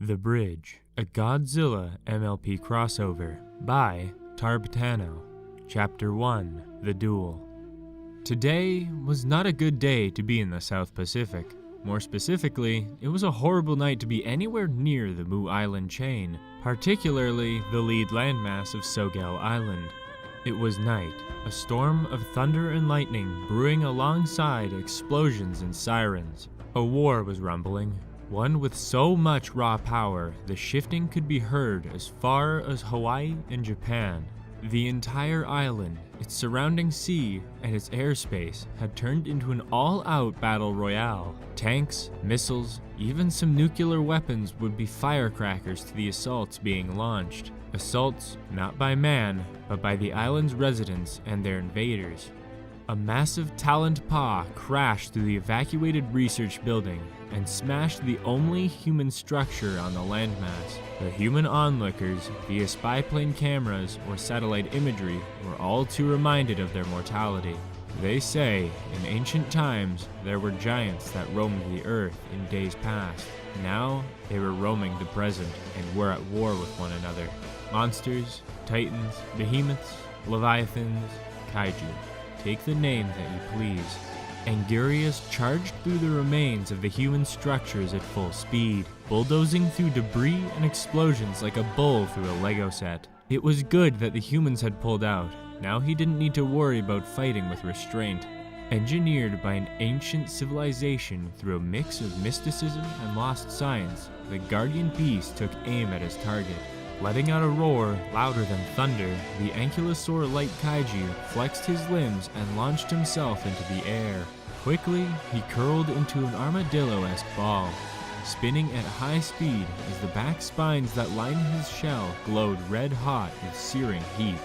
The Bridge, a Godzilla-MLP crossover by Tarbtano. Chapter 1, The Duel. Today was not a good day to be in the South Pacific. More specifically, it was a horrible night to be anywhere near the Mu Island chain, particularly the lead landmass of Sogel Island. It was night, a storm of thunder and lightning brewing alongside explosions and sirens. A war was rumbling, one with so much raw power the shifting could be heard as far as Hawaii and Japan. The entire island, its surrounding sea, and its airspace had turned into an all-out battle royale. Tanks, missiles, even some nuclear weapons would be firecrackers to the assaults being launched. Assaults not by man, but by the island's residents and their invaders. A massive talent paw crashed through the evacuated research building and smashed the only human structure on the landmass. The human onlookers, via spy plane cameras or satellite imagery, were all too reminded of their mortality. They say, in ancient times, there were giants that roamed the earth in days past. Now, they were roaming the present and were at war with one another. Monsters, titans, behemoths, leviathans, kaiju. Take the name that you please. Angurius charged through the remains of the human structures at full speed, bulldozing through debris and explosions like a bull through a Lego set. It was good that the humans had pulled out. Now he didn't need to worry about fighting with restraint. Engineered by an ancient civilization through a mix of mysticism and lost science, the guardian beast took aim at his target. Letting out a roar louder than thunder, the ankylosaur-like kaiju flexed his limbs and launched himself into the air. Quickly, he curled into an armadillo-esque ball, spinning at high speed as the back spines that lined his shell glowed red-hot with searing heat.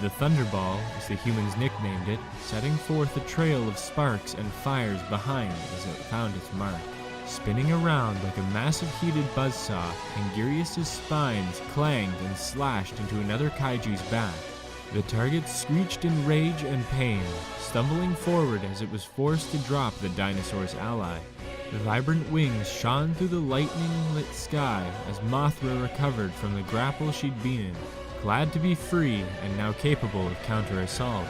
The Thunderball, as the humans nicknamed it, setting forth a trail of sparks and fires behind as it found its mark. Spinning around like a massive heated buzzsaw, Angurius' spines clanged and slashed into another kaiju's back. The target screeched in rage and pain, stumbling forward as it was forced to drop the dinosaur's ally. The vibrant wings shone through the lightning-lit sky as Mothra recovered from the grapple she'd been in, glad to be free and now capable of counter-assault.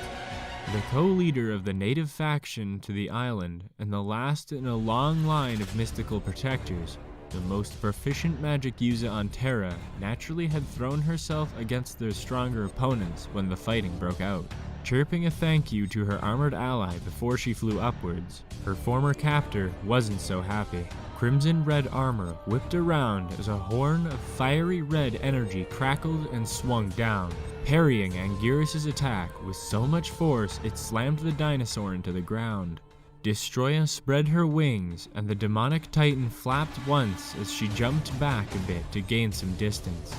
The co-leader of the native faction to the island, and the last in a long line of mystical protectors, the most proficient magic user on Terra, naturally had thrown herself against their stronger opponents when the fighting broke out. Chirping a thank you to her armored ally before she flew upwards, her former captor wasn't so happy. Crimson red armor whipped around as a horn of fiery red energy crackled and swung down, parrying Angurius' attack with so much force it slammed the dinosaur into the ground. Destroya spread her wings, and the demonic titan flapped once as she jumped back a bit to gain some distance.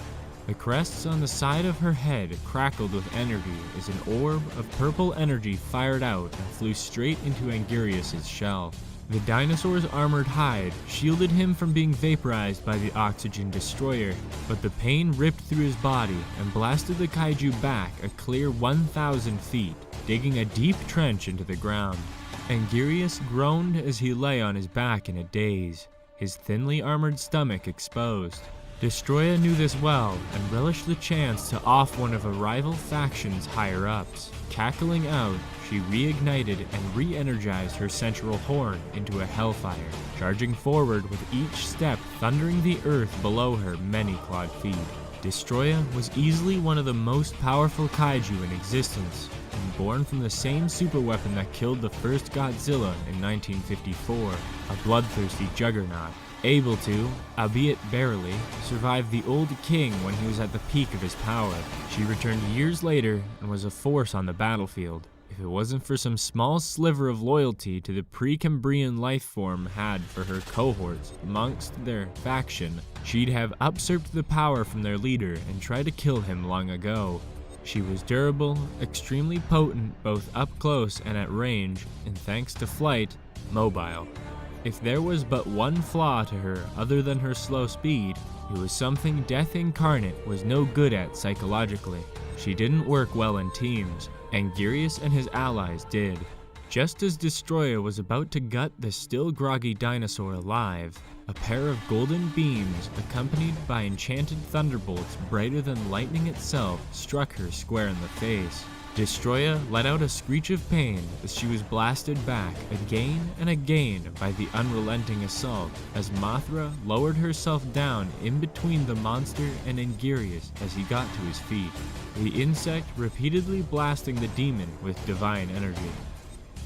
The crests on the side of her head crackled with energy as an orb of purple energy fired out and flew straight into Angurius' shell. The dinosaur's armored hide shielded him from being vaporized by the oxygen destroyer, but the pain ripped through his body and blasted the kaiju back a clear 1,000 feet, digging a deep trench into the ground. Angurius groaned as he lay on his back in a daze, his thinly armored stomach exposed. Destroya knew this well and relished the chance to off one of a rival faction's higher-ups. Cackling out, she reignited and re-energized her central horn into a hellfire, charging forward with each step thundering the earth below her many-clawed feet. Destroya was easily one of the most powerful kaiju in existence, and born from the same superweapon that killed the first Godzilla in 1954, a bloodthirsty juggernaut. Able to, albeit barely, survive the old king when he was at the peak of his power. She returned years later and was a force on the battlefield. If it wasn't for some small sliver of loyalty to the Precambrian lifeform had for her cohorts amongst their faction, she'd have usurped the power from their leader and tried to kill him long ago. She was durable, extremely potent both up close and at range, and thanks to flight, mobile. If there was but one flaw to her other than her slow speed, it was something Death Incarnate was no good at psychologically. She didn't work well in teams, Angurius and his allies did. Just as Destroya was about to gut the still groggy dinosaur alive, A pair of golden beams, accompanied by enchanted thunderbolts brighter than lightning itself, struck her square in the face. Destroya let out a screech of pain as she was blasted back again and again by the unrelenting assault, as Mothra lowered herself down in between the monster and Angirius as he got to his feet, the insect repeatedly blasting the demon with divine energy.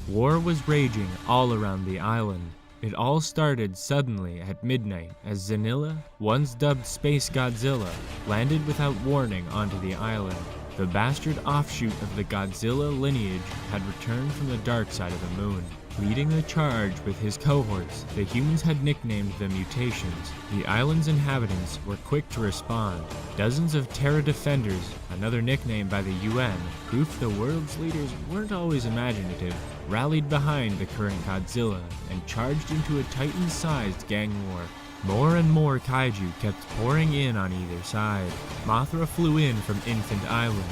War was raging all around the island. It all started suddenly at midnight as Zanilla, once dubbed Space Godzilla, landed without warning onto the island. The bastard offshoot of the Godzilla lineage had returned from the dark side of the moon. Leading the charge with his cohorts, the humans had nicknamed the Mutations. The island's inhabitants were quick to respond. Dozens of Terra Defenders, another nickname by the UN, proof the world's leaders weren't always imaginative, rallied behind the current Godzilla and charged into a Titan-sized gang war. More and more kaiju kept pouring in on either side. Mothra flew in from Infant Island.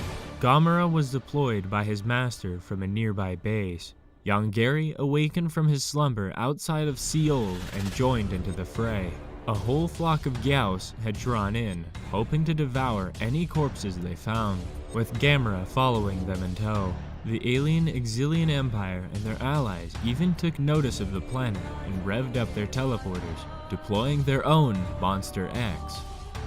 Gamera was deployed by his master from a nearby base. Yongari awakened from his slumber outside of Seoul and joined into the fray. A whole flock of Gyaos had drawn in, hoping to devour any corpses they found, with Gamera following them in tow. The alien Exilian Empire and their allies even took notice of the planet and revved up their teleporters, deploying their own Monster X.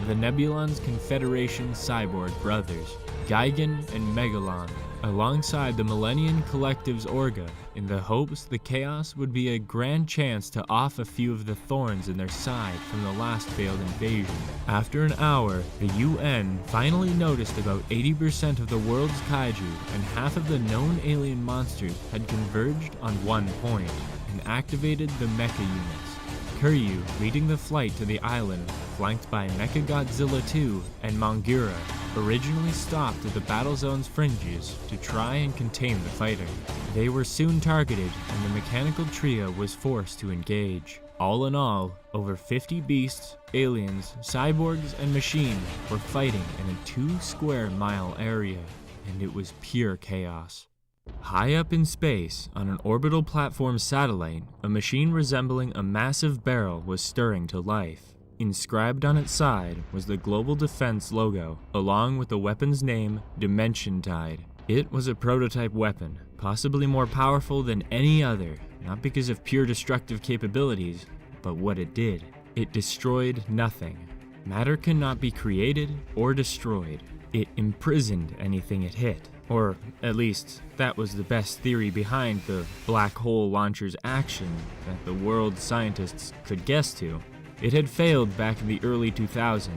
The Nebulon's Confederation cyborg brothers, Gigan and Megalon, alongside the Millennium Collective's Orga, in the hopes the chaos would be a grand chance to off a few of the thorns in their side from the last failed invasion. After an hour, the UN finally noticed about 80% of the world's kaiju and half of the known alien monsters had converged on one point and activated the mecha units. Kuryu leading the flight to the island, flanked by Mechagodzilla 2 and Mongura, originally stopped at the battle zone's fringes to try and contain the fighting. They were soon targeted and the mechanical trio was forced to engage. All in all, over 50 beasts, aliens, cyborgs, and machines were fighting in a 2-square-mile area, and it was pure chaos. High up in space, on an orbital platform satellite, a machine resembling a massive barrel was stirring to life. Inscribed on its side was the Global Defense logo, along with the weapon's name, Dimension Tide. It was a prototype weapon, possibly more powerful than any other, not because of pure destructive capabilities, but what it did. It destroyed nothing. Matter cannot be created or destroyed. It imprisoned anything it hit. Or, at least, that was the best theory behind the black hole launcher's action that the world's scientists could guess to. It had failed back in the early 2000s,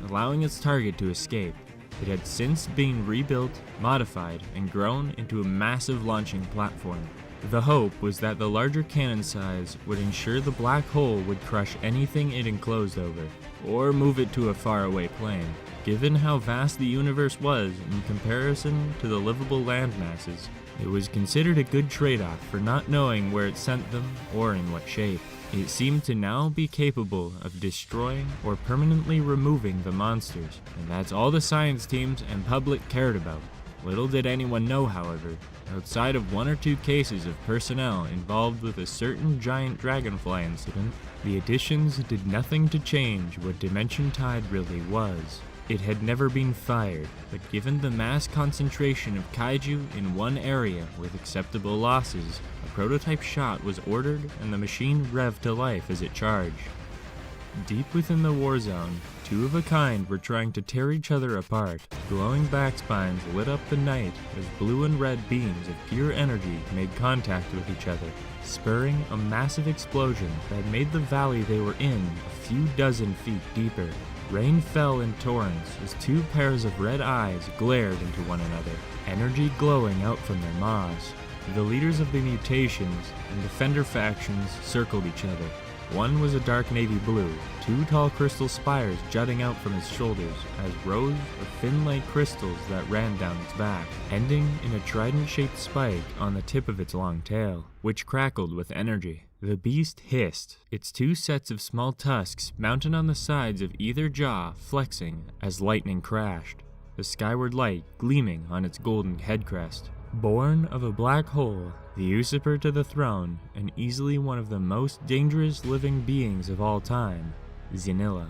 allowing its target to escape. It had since been rebuilt, modified, and grown into a massive launching platform. The hope was that the larger cannon size would ensure the black hole would crush anything it enclosed over, or move it to a faraway plane. Given how vast the universe was in comparison to the livable land masses, it was considered a good trade-off for not knowing where it sent them or in what shape. It seemed to now be capable of destroying or permanently removing the monsters, and that's all the science teams and public cared about. Little did anyone know, however, outside of 1 or 2 cases of personnel involved with a certain giant dragonfly incident, the additions did nothing to change what Dimension Tide really was. It had never been fired, but given the mass concentration of kaiju in one area with acceptable losses, a prototype shot was ordered and the machine revved to life as it charged. Deep within the war zone, 2 of a kind were trying to tear each other apart. Glowing backspines lit up the night as blue and red beams of pure energy made contact with each other, spurring a massive explosion that made the valley they were in a few dozen feet deeper. Rain fell in torrents as 2 pairs of red eyes glared into one another, energy glowing out from their maws. The leaders of the Mutations and Defender factions circled each other. One was a dark navy blue, 2 tall crystal spires jutting out from its shoulders as rows of fin-like crystals that ran down its back, ending in a trident-shaped spike on the tip of its long tail, which crackled with energy. The beast hissed, its 2 sets of small tusks mounted on the sides of either jaw flexing as lightning crashed, the skyward light gleaming on its golden head crest. Born of a black hole, the usurper to the throne, and easily one of the most dangerous living beings of all time, Xenilla.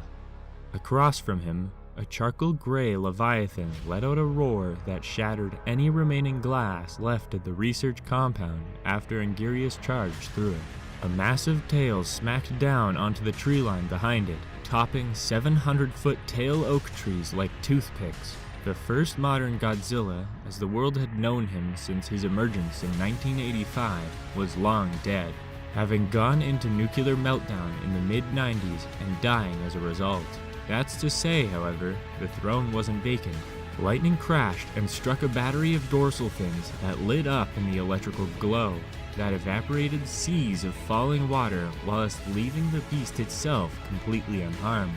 Across from him, a charcoal gray leviathan let out a roar that shattered any remaining glass left at the research compound after Angirius charged through it. A massive tail smacked down onto the tree line behind it, topping 700-foot tail oak trees like toothpicks. The first modern Godzilla, as the world had known him since his emergence in 1985, was long dead, having gone into nuclear meltdown in the mid-90s and dying as a result. That's to say, however, the throne wasn't vacant. Lightning crashed and struck a battery of dorsal fins that lit up in the electrical glow that evaporated seas of falling water whilst leaving the beast itself completely unharmed.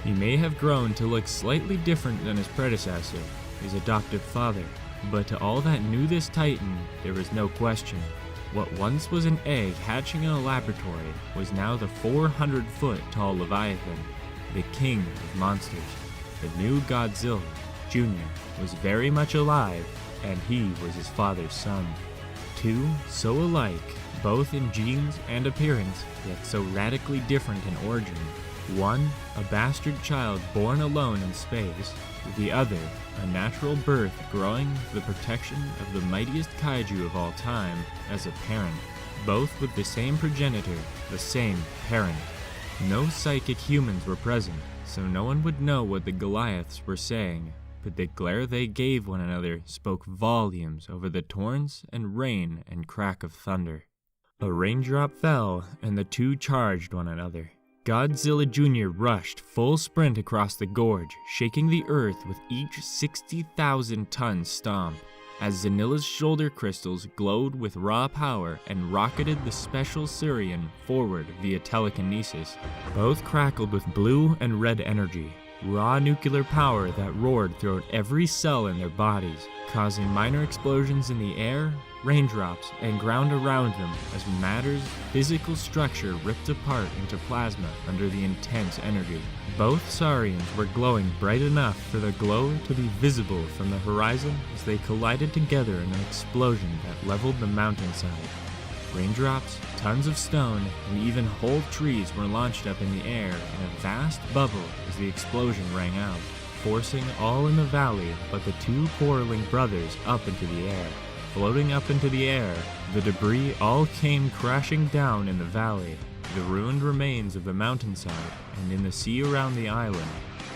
He may have grown to look slightly different than his predecessor, his adoptive father, but to all that knew this titan, there was no question. What once was an egg hatching in a laboratory was now the 400-foot tall Leviathan, the king of monsters. The new Godzilla, Jr., was very much alive, and he was his father's son. Two so alike, both in genes and appearance, yet so radically different in origin. One, a bastard child born alone in space, the other, a natural birth growing the protection of the mightiest kaiju of all time as a parent, both with the same progenitor, the same parent. No psychic humans were present, so no one would know what the Goliaths were saying, but the glare they gave one another spoke volumes over the torrents and rain and crack of thunder. A raindrop fell, and the two charged one another. Godzilla Jr. rushed full sprint across the gorge, shaking the earth with each 60,000-ton stomp, as Xenilla's shoulder crystals glowed with raw power and rocketed the special Surian forward via telekinesis. Both crackled with blue and red energy, raw nuclear power that roared throughout every cell in their bodies, causing minor explosions in the air, raindrops, and ground around them as matter's physical structure ripped apart into plasma under the intense energy. Both Saurians were glowing bright enough for the glow to be visible from the horizon as they collided together in an explosion that leveled the mountainside. Raindrops, tons of stone, and even whole trees were launched up in the air in a vast bubble as the explosion rang out, forcing all in the valley but the two quarreling brothers up into the air. Floating up into the air, the debris all came crashing down in the valley, the ruined remains of the mountainside, and in the sea around the island.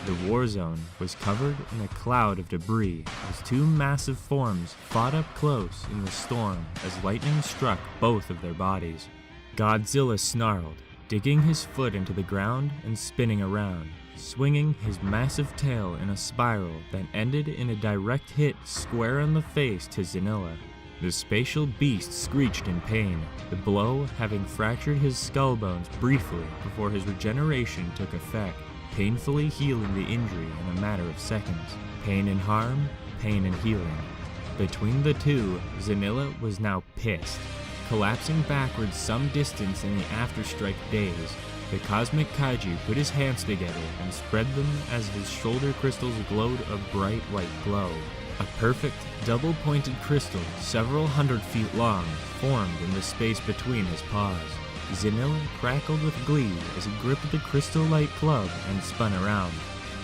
The war zone was covered in a cloud of debris as two massive forms fought up close in the storm as lightning struck both of their bodies. Godzilla snarled, digging his foot into the ground and spinning around, swinging his massive tail in a spiral that ended in a direct hit square on the face to Xenilla. The spatial beast screeched in pain, the blow having fractured his skull bones briefly before his regeneration took effect, painfully healing the injury in a matter of seconds. Pain and harm, pain and healing. Between the two, Xenilla was now pissed. Collapsing backwards some distance in the afterstrike days, the cosmic kaiju put his hands together and spread them as his shoulder crystals glowed a bright white glow. A perfect, double-pointed crystal several hundred feet long formed in the space between his paws. Xenilla crackled with glee as he gripped the crystal-like club and spun around.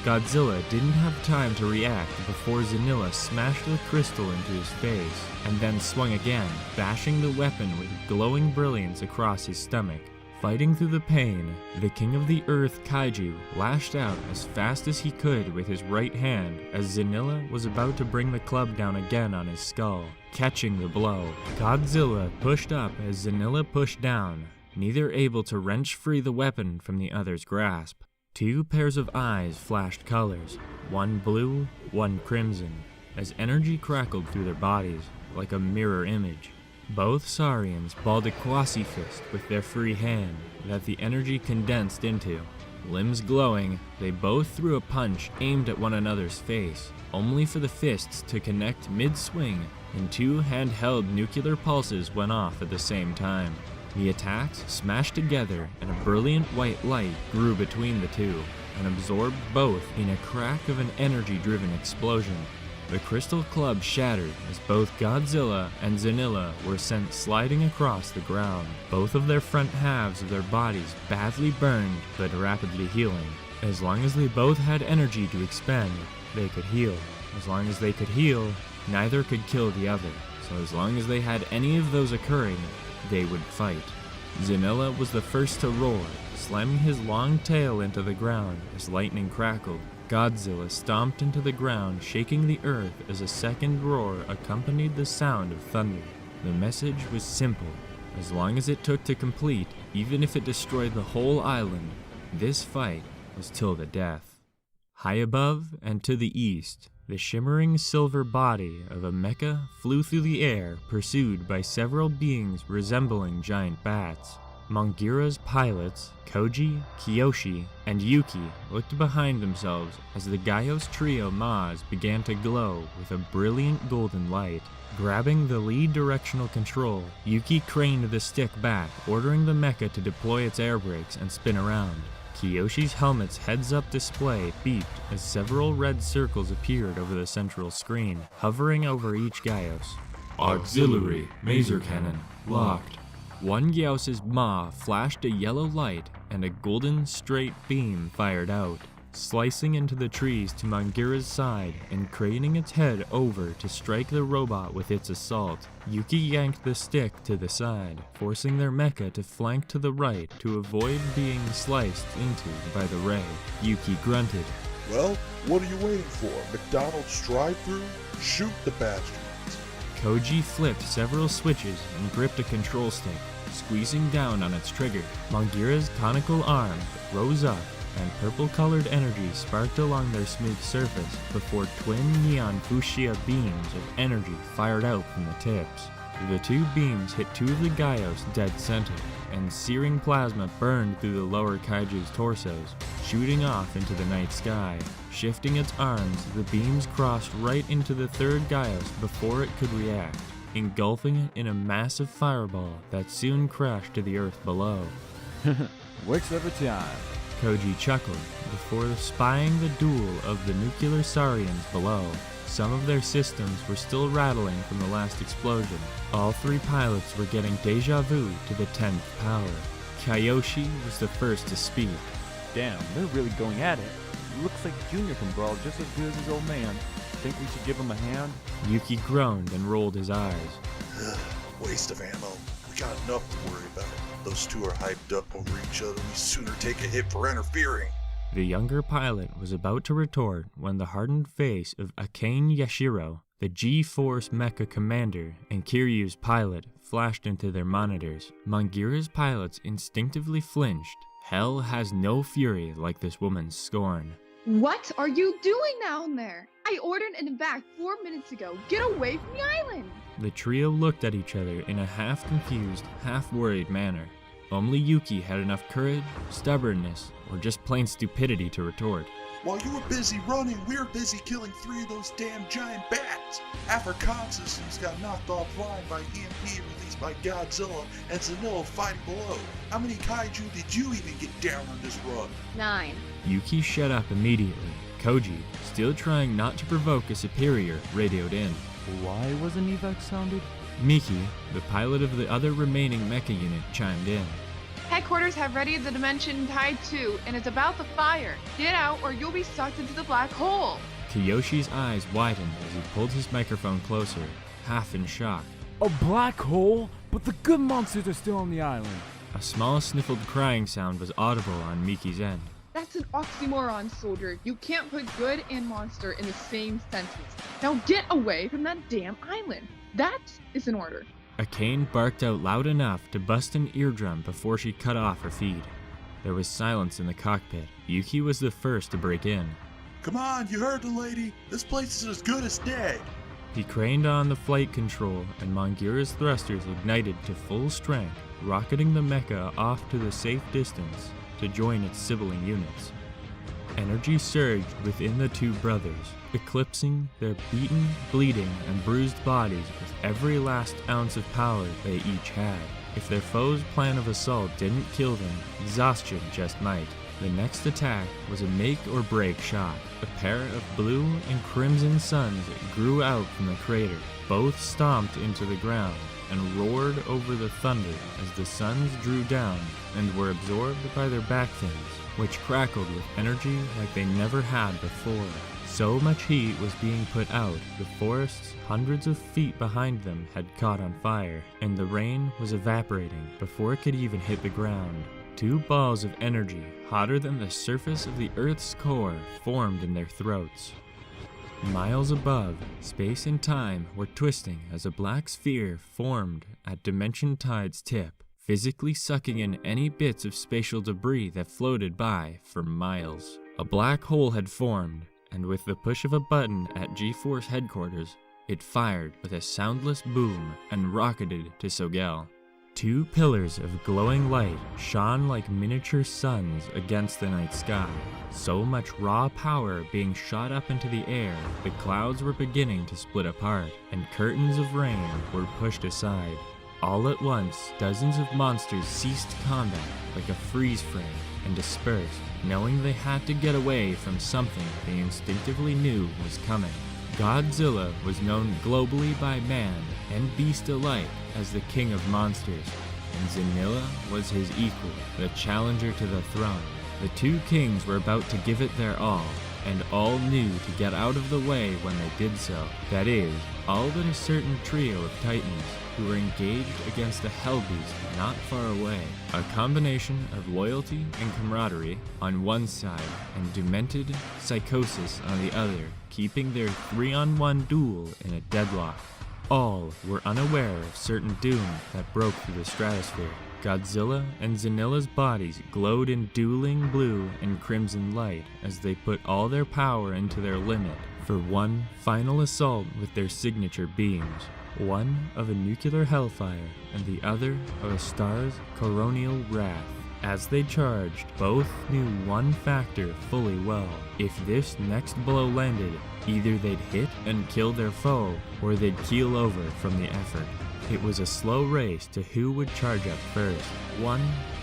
Godzilla didn't have time to react before Xenilla smashed the crystal into his face, and then swung again, bashing the weapon with glowing brilliance across his stomach. Fighting through the pain, the King of the Earth kaiju lashed out as fast as he could with his right hand as Xenilla was about to bring the club down again on his skull, catching the blow. Godzilla pushed up as Xenilla pushed down, neither able to wrench free the weapon from the other's grasp. Two pairs of eyes flashed colors, one blue, one crimson, as energy crackled through their bodies like a mirror image. Both Saurians balled a quasi-fist with their free hand that the energy condensed into. Limbs glowing, they both threw a punch aimed at one another's face, only for the fists to connect mid-swing, and two handheld nuclear pulses went off at the same time. The attacks smashed together and a brilliant white light grew between the two, and absorbed both in a crack of an energy-driven explosion. The crystal club shattered as both Godzilla and Zanilla were sent sliding across the ground. Both of their front halves of their bodies badly burned but rapidly healing. As long as they both had energy to expend, they could heal. As long as they could heal, neither could kill the other. So as long as they had any of those occurring, they would fight. Zanilla was the first to roar, slamming his long tail into the ground as lightning crackled. Godzilla stomped into the ground, shaking the earth as a second roar accompanied the sound of thunder. The message was simple. As long as it took to complete, even if it destroyed the whole island, this fight was till the death. High above and to the east, the shimmering silver body of a mecha flew through the air, pursued by several beings resembling giant bats. Mongira's pilots, Koji, Kiyoshi, and Yuki, looked behind themselves as the Gaios trio Maz began to glow with a brilliant golden light. Grabbing the lead directional control, Yuki craned the stick back, ordering the mecha to deploy its air brakes and spin around. Kiyoshi's helmet's heads-up display beeped as several red circles appeared over the central screen, hovering over each Gaios. Auxiliary Maser Cannon locked. One Gyaos's maw flashed a yellow light, and a golden straight beam fired out, slicing into the trees to Mongira's side and craning its head over to strike the robot with its assault. Yuki yanked the stick to the side, forcing their mecha to flank to the right to avoid being sliced into by the ray. Yuki grunted. Well, what are you waiting for? McDonald's drive-thru? Shoot the bastards. Koji flipped several switches and gripped a control stick, squeezing down on its trigger. Mongira's conical arm rose up, and purple-colored energy sparked along their smooth surface before twin neon fuchsia beams of energy fired out from the tips. The two beams hit two of the Gaios dead center, and searing plasma burned through the lower kaiju's torsos, shooting off into the night sky. Shifting its arms, the beams crossed right into the third Gaios before it could react, engulfing it in a massive fireball that soon crashed to the earth below. Works every time. Koji chuckled before spying the duel of the nuclear saurians below. Some of their systems were still rattling from the last explosion. All three pilots were getting deja vu to the 10th power. Kiyoshi was the first to speak. Damn, they're really going at it. Looks like Junior can brawl just as good as his old man. Think we should give him a hand? Yuki groaned and rolled his eyes. Waste of ammo. We got enough to worry about. Those two are hyped up over each other. We sooner take a hit for interfering. The younger pilot was about to retort when the hardened face of Akane Yashiro, the G-Force mecha commander and Kiryu's pilot, flashed into their monitors. Mongira's pilots instinctively flinched. Hell has no fury like this woman's scorn. What are you doing down there? I ordered an evac 4 minutes ago. Get away from the island! The trio looked at each other in a half-confused, half-worried manner. Only Yuki had enough courage, stubbornness, or just plain stupidity to retort. While you were busy running, we were busy killing 3 of those damn giant bats. Half our comm systems got knocked offline by EMP released by Godzilla and Zanilla fighting below. How many kaiju did you even get down on this run? 9. Yuki shut up immediately. Koji, still trying not to provoke a superior, radioed in. Why wasn't evac sounded? Miki, the pilot of the other remaining mecha unit, chimed in. Headquarters have readied the Dimension Tide 2, and it's about to fire. Get out or you'll be sucked into the black hole. Kiyoshi's eyes widened as he pulled his microphone closer, half in shock. A black hole? But the good monsters are still on the island. A small sniffled crying sound was audible on Miki's end. That's an oxymoron, soldier. You can't put good and monster in the same sentence. Now get away from that damn island. That is an order. Akane barked out loud enough to bust an eardrum before she cut off her feed. There was silence in the cockpit. Yuki was the first to break in. Come on, you heard the lady. This place is as good as dead. He craned on the flight control, and Mongira's thrusters ignited to full strength, rocketing the mecha off to the safe distance to join its sibling units. Energy surged within the two brothers, eclipsing their beaten, bleeding, and bruised bodies with every last ounce of power they each had. If their foe's plan of assault didn't kill them, exhaustion just might. The next attack was a make-or-break shot. A pair of blue and crimson suns grew out from the crater. Both stomped into the ground and roared over the thunder as the suns drew down and were absorbed by their back fins, which crackled with energy like they never had before. So much heat was being put out, the forests hundreds of feet behind them had caught on fire, and the rain was evaporating before it could even hit the ground. Two balls of energy, hotter than the surface of the Earth's core, formed in their throats. Miles above, space and time were twisting as a black sphere formed at Dimension Tide's tip, physically sucking in any bits of spatial debris that floated by for miles. A black hole had formed, and with the push of a button at G-Force headquarters, it fired with a soundless boom and rocketed to Sogel. Two pillars of glowing light shone like miniature suns against the night sky. So much raw power being shot up into the air, the clouds were beginning to split apart, and curtains of rain were pushed aside. All at once, dozens of monsters ceased combat like a freeze frame and dispersed, knowing they had to get away from something they instinctively knew was coming. Godzilla was known globally by man and beast alike as the king of monsters, and Zanilla was his equal, the challenger to the throne. The two kings were about to give it their all, and all knew to get out of the way when they did so. That is, all but a certain trio of titans who were engaged against a hellbeast not far away. A combination of loyalty and camaraderie on one side and demented psychosis on the other, keeping their 3-on-1 duel in a deadlock. All were unaware of certain doom that broke through the stratosphere. Godzilla and Zanilla's bodies glowed in dueling blue and crimson light as they put all their power into their limit for one final assault with their signature beams, one of a nuclear hellfire and the other of a star's coronial wrath. As they charged, both knew one factor fully well. If this next blow landed, either they'd hit and kill their foe, or they'd keel over from the effort. It was a slow race to who would charge up first.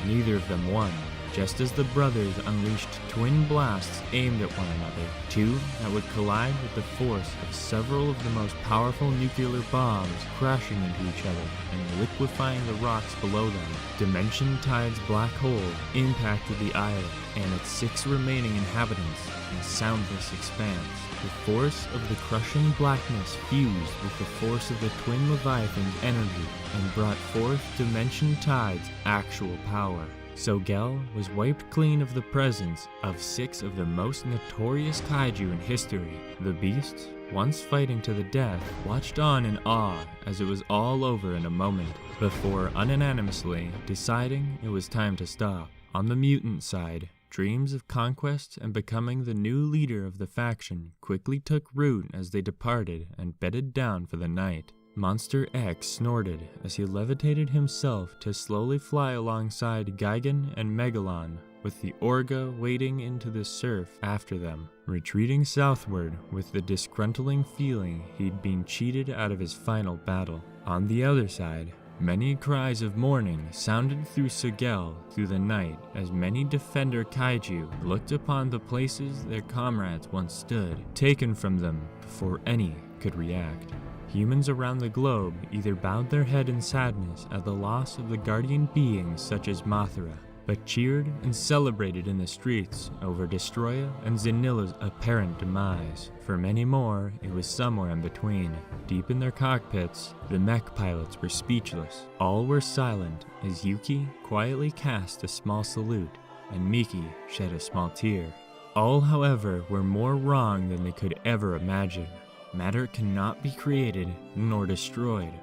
Neither of them won. Just as the brothers unleashed twin blasts aimed at one another, two that would collide with the force of several of the most powerful nuclear bombs crashing into each other and liquefying the rocks below them. Dimension Tide's black hole impacted the island and its 6 remaining inhabitants in soundless expanse. The force of the crushing blackness fused with the force of the twin Leviathan's energy and brought forth Dimension Tide's actual power. Sogel was wiped clean of the presence of 6 of the most notorious kaiju in history. The beasts, once fighting to the death, watched on in awe as it was all over in a moment, before unanimously deciding it was time to stop. On the mutant side, dreams of conquest and becoming the new leader of the faction quickly took root as they departed and bedded down for the night. Monster X snorted as he levitated himself to slowly fly alongside Gigan and Megalon, with the Orga wading into the surf after them, retreating southward with the disgruntling feeling he'd been cheated out of his final battle. On the other side, many cries of mourning sounded through Sogel through the night as many defender kaiju looked upon the places their comrades once stood, taken from them before any could react. Humans around the globe either bowed their head in sadness at the loss of the guardian beings such as Mothra, but cheered and celebrated in the streets over Destroya and Zanilla's apparent demise. For many more, it was somewhere in between. Deep in their cockpits, the mech pilots were speechless. All were silent as Yuki quietly cast a small salute and Miki shed a small tear. All, however, were more wrong than they could ever imagine. Matter cannot be created nor destroyed,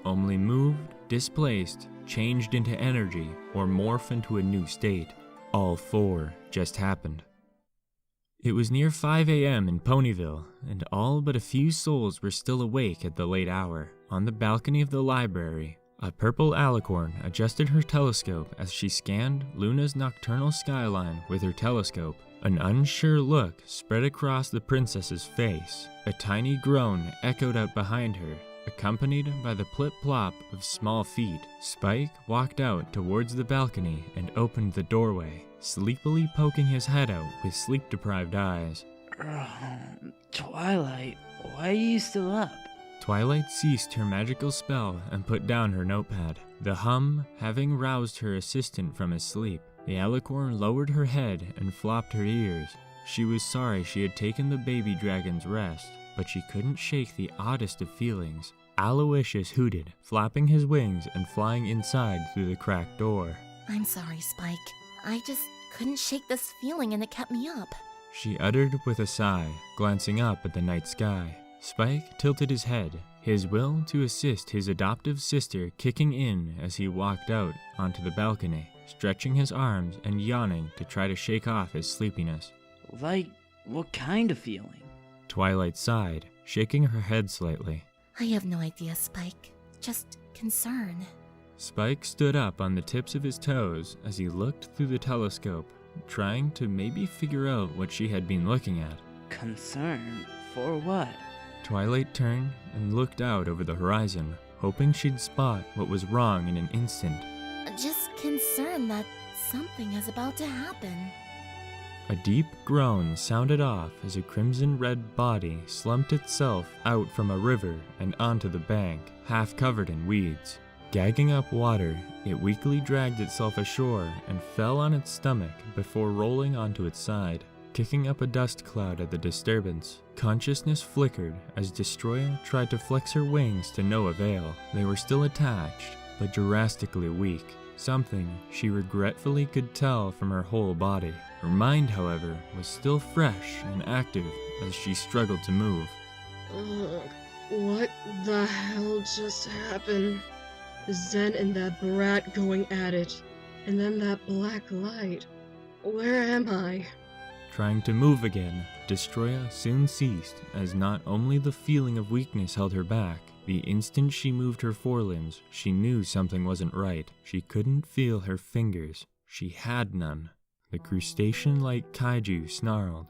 only moved, displaced, changed into energy, or morph into a new state. All 4 just happened. It was near 5 a.m. in Ponyville, and all but a few souls were still awake at the late hour. On the balcony of the library, a purple alicorn adjusted her telescope as she scanned Luna's nocturnal skyline with her telescope. An unsure look spread across the princess's face. A tiny groan echoed out behind her. A Accompanied by the plip-plop of small feet, Spike walked out towards the balcony and opened the doorway, sleepily poking his head out with sleep-deprived eyes. Twilight, why are you still up? Twilight ceased her magical spell and put down her notepad, the hum having roused her assistant from his sleep. The alicorn lowered her head and flopped her ears. She was sorry she had taken the baby dragon's rest, but she couldn't shake the oddest of feelings. Aloysius hooted, flapping his wings and flying inside through the cracked door. I'm sorry, Spike. I just couldn't shake this feeling and it kept me up. She uttered with a sigh, glancing up at the night sky. Spike tilted his head, his will to assist his adoptive sister kicking in as he walked out onto the balcony, stretching his arms and yawning to try to shake off his sleepiness. Like, what kind of feeling? Twilight sighed, shaking her head slightly. I have no idea, Spike. Just concern. Spike stood up on the tips of his toes as he looked through the telescope, trying to maybe figure out what she had been looking at. Concern? For what? Twilight turned and looked out over the horizon, hoping she'd spot what was wrong in an instant. Just concern that something is about to happen. A deep groan sounded off as a crimson-red body slumped itself out from a river and onto the bank, half covered in weeds. Gagging up water, it weakly dragged itself ashore and fell on its stomach before rolling onto its side, kicking up a dust cloud at the disturbance. Consciousness flickered as Destroya tried to flex her wings to no avail. They were still attached, but drastically weak, something she regretfully could tell from her whole body. Her mind, however, was still fresh and active as she struggled to move. What the hell just happened? Zen and that brat going at it, and then that black light. Where am I? Trying to move again, Destroya soon ceased, as not only the feeling of weakness held her back. The instant she moved her forelimbs, she knew something wasn't right. She couldn't feel her fingers. She had none. The crustacean-like kaiju snarled.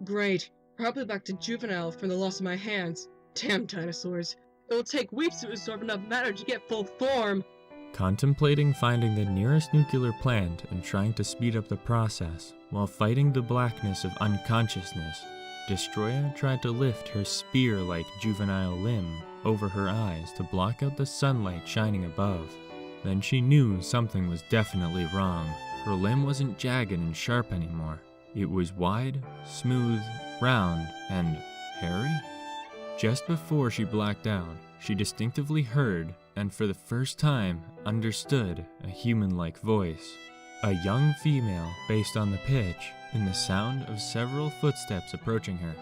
Great. Probably back to juvenile from the loss of my hands. Damn dinosaurs. It will take weeks to absorb enough matter to get full form. Contemplating finding the nearest nuclear plant and trying to speed up the process, while fighting the blackness of unconsciousness, Destroya tried to lift her spear-like juvenile limb over her eyes to block out the sunlight shining above. Then she knew something was definitely wrong. Her limb wasn't jagged and sharp anymore. It was wide, smooth, round, and hairy? Just before she blacked out, she distinctively heard, and for the first time understood, a human-like voice. A young female based on the pitch, in the sound of several footsteps approaching her.